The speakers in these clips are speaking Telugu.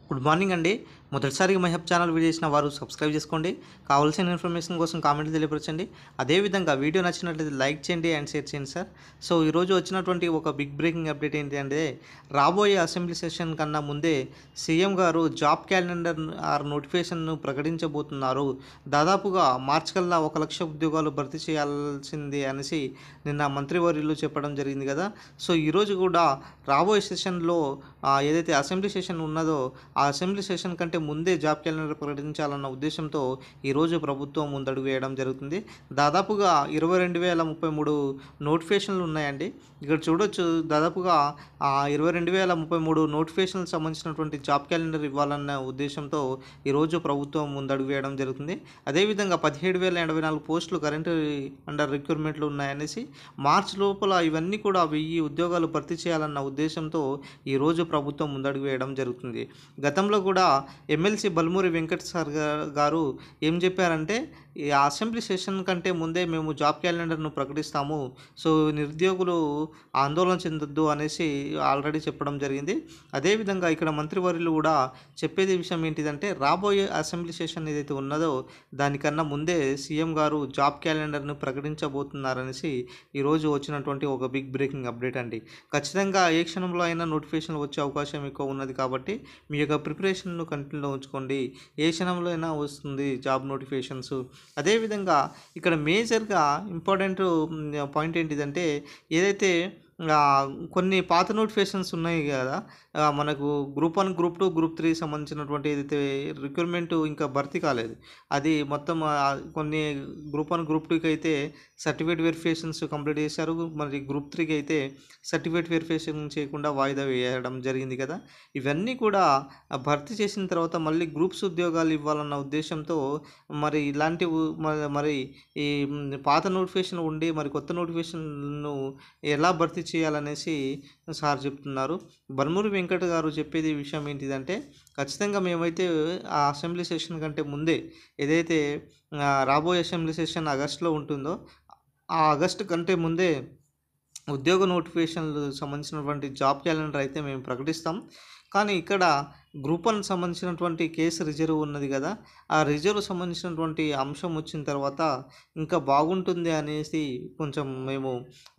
గుడ్ మార్నింగ్ అండి. మొదటిసారిగా మై ఛానల్ వీడియో చేసిన వారు సబ్స్క్రైబ్ చేసుకోండి. కావాల్సిన ఇన్ఫర్మేషన్ కోసం కామెంట్ తెలియపరచండి. అదేవిధంగా వీడియో నచ్చినట్లయితే లైక్ చేయండి అండ్ షేర్ చేయండి సార్. సో ఈరోజు వచ్చినటువంటి ఒక బిగ్ బ్రేకింగ్ అప్డేట్ ఏంటి అంటే, రాబోయే అసెంబ్లీ సెషన్ కన్నా ముందే సీఎం గారు జాబ్ క్యాలెండర్ నోటిఫికేషన్ను ప్రకటించబోతున్నారు. దాదాపుగా మార్చి కల్లా 1,00,000 ఉద్యోగాలు భర్తీ చేయాల్సింది అనేసి నిన్న మంత్రివర్యులు చెప్పడం జరిగింది కదా. సో ఈరోజు కూడా రాబోయే సెషన్లో ఏదైతే అసెంబ్లీ సెషన్ ఉన్నదో ఆ అసెంబ్లీ సెషన్ కంటే ముందే జాబ్ క్యాలెండర్ ప్రకటించాలన్న ఉద్దేశంతో ఈరోజు ప్రభుత్వం ముందడుగు వేయడం జరుగుతుంది. దాదాపుగా 22,033 నోటిఫికేషన్లు ఉన్నాయండి. ఇక్కడ చూడొచ్చు, దాదాపుగా 22,033 నోటిఫికేషన్లకు సంబంధించినటువంటి జాబ్ క్యాలెండర్ ఇవ్వాలన్న ఉద్దేశంతో ఈరోజు ప్రభుత్వం ముందడుగు వేయడం జరుగుతుంది. అదేవిధంగా 17,084 పోస్టులు కరెంట్ అండర్ రిక్రూట్మెంట్లు ఉన్నాయనేసి మార్చి లోపల ఇవన్నీ కూడా 1000 ఉద్యోగాలు భర్తీ చేయాలన్న ఉద్దేశంతో ఈరోజు ప్రభుత్వం ముందడుగు వేయడం జరుగుతుంది. గతంలో కూడా ఎమ్మెల్సీ బల్మూరి వెంకట్ సార్ గారు ఏం చెప్పారంటే, ఈ అసెంబ్లీ సెషన్ కంటే ముందే మేము జాబ్ క్యాలెండర్ను ప్రకటిస్తాము, సో నిరుద్యోగులు ఆందోళన చెందొద్దు అనేసి ఆల్రెడీ చెప్పడం జరిగింది. అదేవిధంగా ఇక్కడ మంత్రివర్యులు కూడా చెప్పేది విషయం ఏంటిదంటే, రాబోయే అసెంబ్లీ సెషన్ ఏదైతే ఉన్నదో దానికన్నా ముందే సీఎం గారు జాబ్ క్యాలెండర్ను ప్రకటించబోతున్నారనేసి ఈరోజు వచ్చినటువంటి ఒక బిగ్ బ్రేకింగ్ అప్డేట్ అండి. ఖచ్చితంగా ఏ క్షణంలో అయినా నోటిఫికేషన్ వచ్చే అవకాశం ఎక్కువ ఉన్నది కాబట్టి మీ యొక్క ప్రిపరేషన్ను కంటిన్యూలో ఉంచుకోండి. ఏ క్షణంలో అయినా వస్తుంది జాబ్ నోటిఫికేషన్స్. అదేవిధంగా ఇక్కడ మేజర్గా ఇంపార్టెంట్ పాయింట్ ఏంటిదంటే, ఏదైతే కొన్ని పాత నోటిఫికేషన్స్ ఉన్నాయి కదా, మనకు గ్రూప్ 1, గ్రూప్ 2, గ్రూప్ 3 సంబంధించినటువంటి ఏదైతే రిక్రూట్మెంట్ ఇంకా భర్తీ కాలేదు, అది మొత్తం కొన్ని గ్రూప్ 1, గ్రూప్ 2కి అయితే సర్టిఫికేట్ వెరిఫికేషన్స్ కంప్లీట్ చేశారు. మరి గ్రూప్ 3కి అయితే సర్టిఫికేట్ వెరిఫికేషన్ చేయకుండా వాయిదా వేయడం జరిగింది కదా. ఇవన్నీ కూడా భర్తీ చేసిన తర్వాత మళ్ళీ గ్రూప్స్ ఉద్యోగాలు ఇవ్వాలన్న ఉద్దేశంతో మరి ఇలాంటి మరి ఈ పాత నోటిఫికేషన్ ఉండి మరి కొత్త నోటిఫికేషన్ను ఎలా భర్తీ చేయాలనేసి సార్ చెప్తున్నారు. బల్మూరి వెంకట్ గారు చెప్పేది విషయం ఏంటిదంటే, ఖచ్చితంగా మేమైతే ఆ అసెంబ్లీ సెషన్ కంటే ముందే ఏదైతే రాబోయే అసెంబ్లీ సెషన్ ఆగస్టులో ఉంటుందో ఆ ఆగస్టు కంటే ముందే ఉద్యోగ నోటిఫికేషన్లు సంబంధించినటువంటి జాబ్ క్యాలెండర్ అయితే మేము ప్రకటిస్తాం. కానీ ఇక్కడ గ్రూప్ 1 సంబంధించినటువంటి కేసు రిజర్వ్ ఉన్నది కదా, ఆ రిజర్వ్ సంబంధించినటువంటి అంశం వచ్చిన తర్వాత ఇంకా బాగుంటుంది అనేసి కొంచెం మేము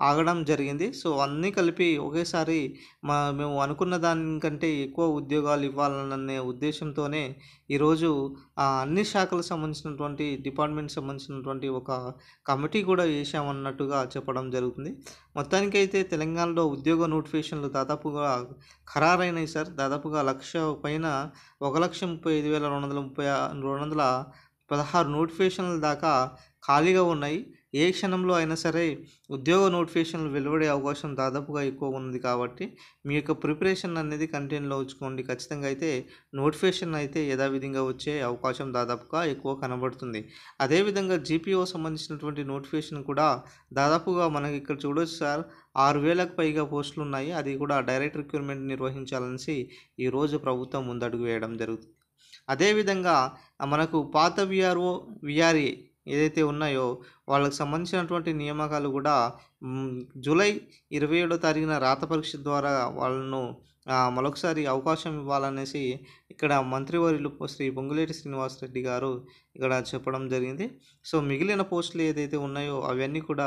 ఆగడం జరిగింది. సో అన్నీ కలిపి ఒకేసారి మేము అనుకున్న దానికంటే ఎక్కువ ఉద్యోగాలు ఇవ్వాలనే ఉద్దేశంతోనే ఈరోజు అన్ని శాఖలకు సంబంధించినటువంటి డిపార్ట్మెంట్ సంబంధించినటువంటి ఒక కమిటీ కూడా వేసామన్నట్టుగా చెప్పడం జరుగుతుంది. మొత్తానికైతే తెలంగాణలో ఉద్యోగ నోటిఫికేషన్లు దాదాపుగా ఖరారైనాయి సార్. దాదాపుగా 1,00,000 పైన 1,35,216 నోటిఫికేషన్ల దాకా ఖాళీగా ఉన్నాయి. ఏ క్షణంలో అయినా సరే ఉద్యోగ నోటిఫికేషన్లు వెలువడే అవకాశం దాదాపుగా ఎక్కువ ఉంది కాబట్టి మీ యొక్క ప్రిపరేషన్ అనేది కంటిన్యూలో ఉంచుకోండి. ఖచ్చితంగా అయితే నోటిఫికేషన్ అయితే యథావిధిగా వచ్చే అవకాశం దాదాపుగా ఎక్కువ కనబడుతుంది. అదేవిధంగా జీపీఓ సంబంధించినటువంటి నోటిఫికేషన్ కూడా దాదాపుగా మనకి ఇక్కడ చూడొచ్చు సార్, 6,000కు పైగా పోస్టులు ఉన్నాయి. అది కూడా డైరెక్ట్ రిక్రూట్మెంట్ నిర్వహించాలనేసి ఈరోజు ప్రభుత్వం ముందడుగు వేయడం జరుగుతుంది. అదేవిధంగా మనకు పాత విఆర్ఓ, విఆర్ఏ ఏదైతే ఉన్నాయో వాళ్ళకి సంబంధించినటువంటి నియామకాలు కూడా జూలై 27వ తారీఖున రాత పరీక్ష ద్వారా వాళ్ళను మరొకసారి అవకాశం ఇవ్వాలనేసి ఇక్కడ మంత్రివర్యులు శ్రీ పొంగులేటి శ్రీనివాసరెడ్డి గారు ఇక్కడ చెప్పడం జరిగింది. సో మిగిలిన పోస్టులు ఏదైతే ఉన్నాయో అవన్నీ కూడా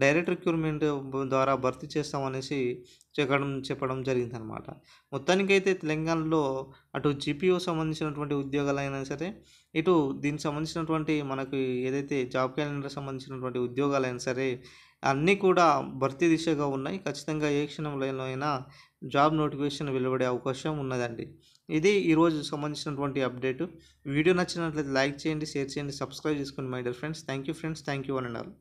డైరెక్ట్ రిక్రూట్మెంట్ ద్వారా భర్తీ చేస్తామనేసి చెప్పడం జరిగిందనమాట. మొత్తానికైతే తెలంగాణలో అటు జీపీఓ సంబంధించినటువంటి ఉద్యోగాలైనా సరే, ఇటు దీనికి సంబంధించినటువంటి మనకి ఏదైతే జాబ్ క్యాలెండర్ సంబంధించినటువంటి ఉద్యోగాలైనా సరే అన్నీ కూడా భర్తీ దిశగా ఉన్నాయి. ఖచ్చితంగా ఏ క్షణంలో అయినా జాబ్ నోటిఫికేషన్ వెలువడే అవకాశం ఉన్నదండి. ఇది ఈరోజు సంబంధించినటువంటి అప్డేటు. వీడియో నచ్చినట్లయితే లైక్ చేయండి, షేర్ చేయండి, సబ్స్క్రైబ్ చేసుకోండి my dear friends. Thank you friends. Thank you one and all.